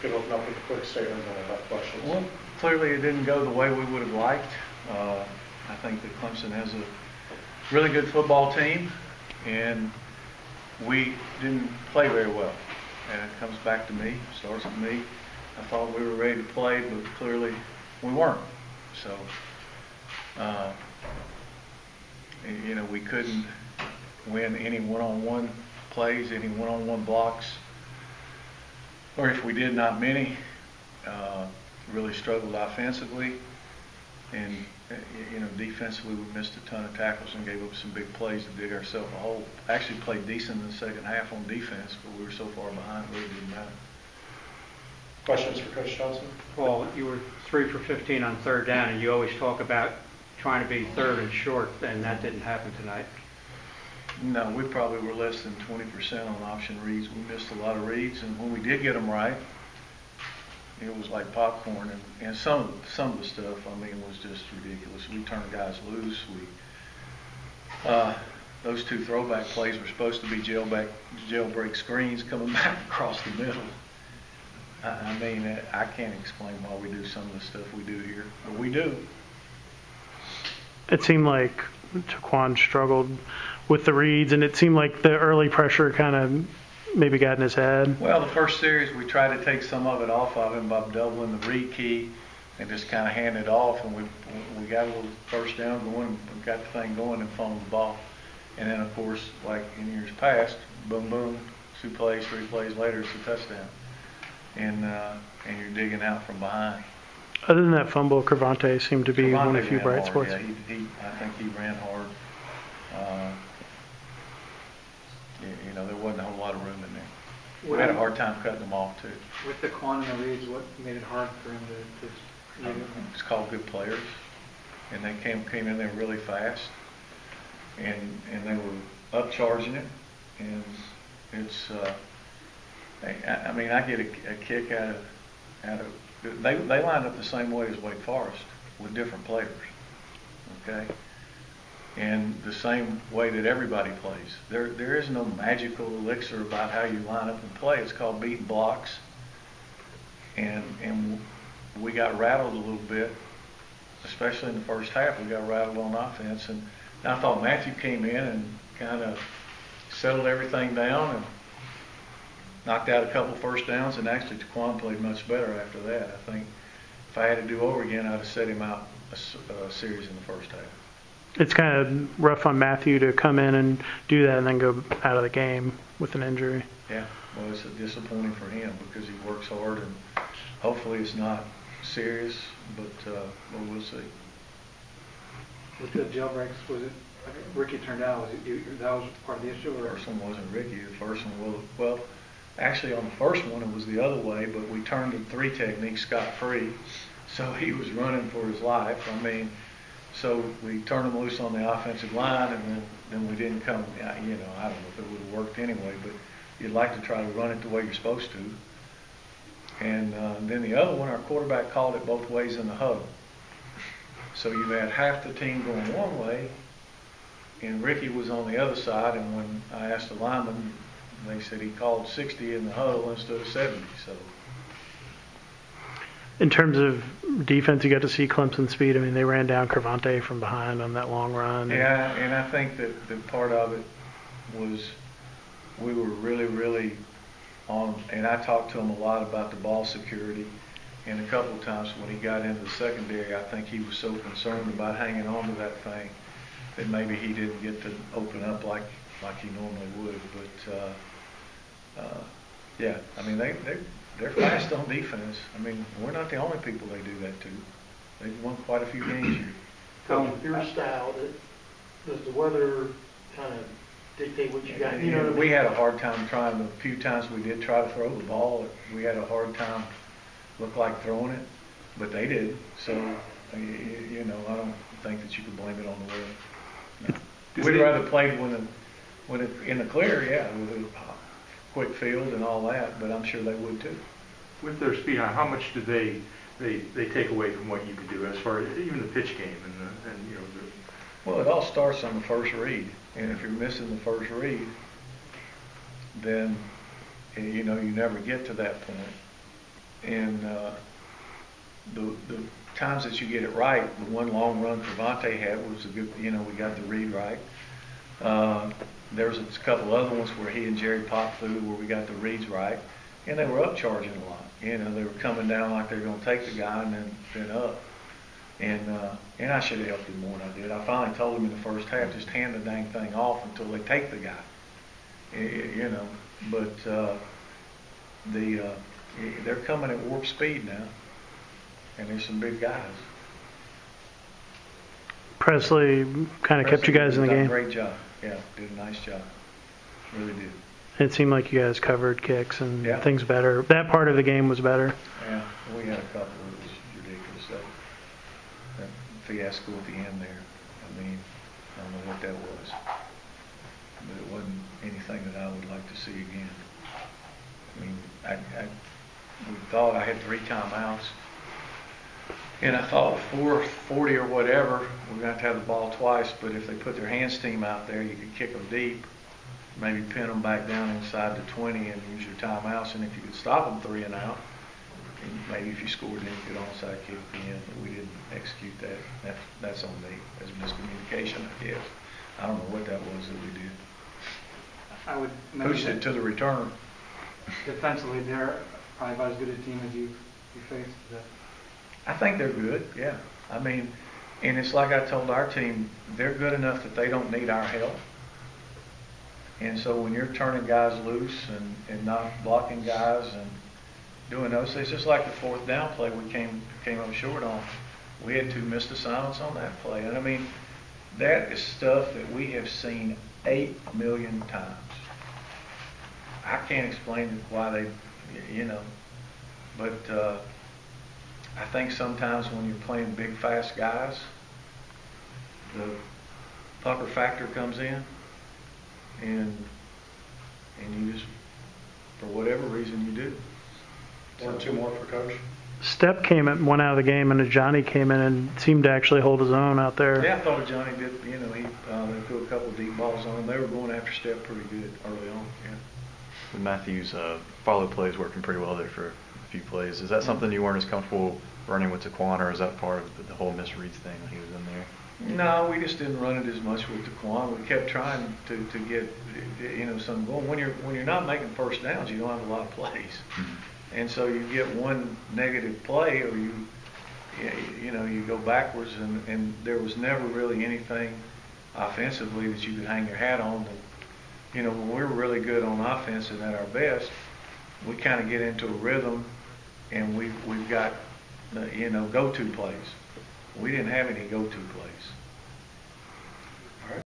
could open up with a quick statement and then have questions. Well, clearly it didn't go the way we would have liked. I think that Clemson has a really good football team, and we didn't play very well. And it comes back to me, starts with me. I thought we were ready to play, but clearly we weren't. So, you know, we couldn't win any one-on-one plays, any one-on-one blocks, or if we did, not many. Really struggled offensively, and you know, defensively we missed a ton of tackles and gave up some big plays to dig ourselves a hole. Actually played decent in the second half on defense, but we were so far behind it really didn't matter. Questions for Coach Johnson? Well, you were 3 for 15 on third down, and you always talk about trying to be third and short, and that didn't happen tonight. No, we probably were less than 20% on option reads. We missed a lot of reads, and when we did get them right, it was like popcorn. And some of the stuff, I mean, was just ridiculous. We turned guys loose. Those 2 throwback plays were supposed to be jailbreak screens coming back across the middle. I mean, I can't explain why we do some of the stuff we do here, but we do. It seemed like Taquan struggled with the reads, and it seemed like the early pressure kind of maybe got in his head. Well, the first series we tried to take some of it off of him by doubling the read key and just kind of hand it off, and we got a little first down going, got the thing going and fumbled the ball. And then, of course, like in years past, boom, boom, 2 plays, 3 plays later, it's a touchdown. And you're digging out from behind. Other than that fumble, Cravante seemed to be one of the few bright spots. Yeah, I think he ran hard. You know, there wasn't a whole lot of room in there. We had a hard time cutting them off, too. With the Taquan and the reads, what made it hard for him to It's called good players. And they came in there really fast. And they were upcharging it. And it's, I mean, I get a kick out of they line up the same way as Wake Forest with different players, okay? And the same way that everybody plays. There is no magical elixir about how you line up and play. It's called beating blocks. And we got rattled a little bit, especially in the first half. We got rattled on offense. And I thought Matthew came in and kind of settled everything down and knocked out a couple first downs, and actually Taquan played much better after that. I think if I had to do over again, I'd have set him out a series in the first half. It's kind of rough on Matthew to come in and do that and then go out of the game with an injury. Yeah, well, it's disappointing for him because he works hard, and hopefully it's not serious, but we'll see. With the jailbreaks, was it Ricky turned out? That was part of the issue? The first one wasn't Ricky. The first one, well, actually on the first one it was the other way, but we turned the 3 technique scot-free, so he was running for his life. I mean, so we turned him loose on the offensive line, and then we didn't come, you know, I don't know if it would have worked anyway, but you'd like to try to run it the way you're supposed to. And then the other one, our quarterback called it both ways in the huddle. So you had half the team going one way, and Ricky was on the other side, and when I asked the lineman, they said he called 60 in the huddle instead of 70. So, in terms of defense, you got to see Clemson speed. I mean, they ran down Cravante from behind on that long run. Yeah, and I think that part of it was we were really, really on. And I talked to him a lot about the ball security. And a couple of times when he got into the secondary, I think he was so concerned about hanging on to that thing that maybe he didn't get to open up like he normally would. But yeah, I mean they're fast on defense. I mean, we're not the only people they do that to. They've won quite a few games here. So your style, does the weather kind of dictate what you got? You know what I mean? We had a hard time trying. The few times we did try to throw the ball, we had a hard time. Looked like throwing it, but they did. So you know, I don't think that you can blame it on the weather. No. We'd rather play when it in the clear, yeah, with a quick field and all that. But I'm sure they would too. With their speed, how much do they take away from what you can do as far as even the pitch game and you know? Well, it all starts on the first read, and if you're missing the first read, then you know you never get to that point. And the times that you get it right, the one long run Devontae had was a good, we got the read right. There was a couple other ones where he and Jerry popped through where we got the reads right, and they were up charging a lot. They were coming down like they were going to take the guy and then up. And I should have helped him more than I did. I finally told him in the first half, just hand the dang thing off until they take the guy. But they're coming at warp speed now, and there's some big guys. Presley kind of kept you guys in the done game. A great job. Yeah, did a nice job. Really did. It seemed like you guys covered kicks and Yeah. things better. That part of the game was better. Yeah, we had a couple. It was ridiculous. That fiasco at the end there. I mean, I don't know what that was, but it wasn't anything that I would like to see again. I mean, we thought I had 3 timeouts, and I thought 4:40 or whatever, we're going to have the ball twice. But if they put their hands team out there, you could kick them deep, maybe pin them back down inside the 20 and use your timeouts. And if you could stop them 3 and out, and maybe if you scored, then you could onside kick at the end. But we didn't execute that. That's on me as miscommunication, I guess. I don't know what that was that we did. I would Pushed mention it to the returner. defensively, they're probably about as good a team as you faced. I think they're good, yeah. I mean, and it's like I told our team, they're good enough that they don't need our help. And so when you're turning guys loose and not blocking guys and doing those, it's just like the 4th down play we came up short on. We had 2 missed assignments on that play. And I mean, that is stuff that we have seen 8 million times. I can't explain why they, but I think sometimes when you're playing big, fast guys, the pucker factor comes in, and you just, for whatever reason, you do. 1 or 2 more for Coach. Step went out of the game, and Johnny came in and seemed to actually hold his own out there. Yeah, I thought Johnny did. They threw a couple of deep balls on him. They were going after Step pretty good early on. Yeah. Matthew's follow plays working pretty well there for a few plays. Is that something you weren't as comfortable running with Taquan, or is that part of the whole misreads thing when he was in there? No, we just didn't run it as much with Taquan. We kept trying to get something going. When you're not making first downs, you don't have a lot of plays, and so you get one negative play, or you go backwards, and there was never really anything offensively that you could hang your hat on. When we're really good on offense and at our best, we kind of get into a rhythm, and we've got go-to plays. We didn't have any go-to plays.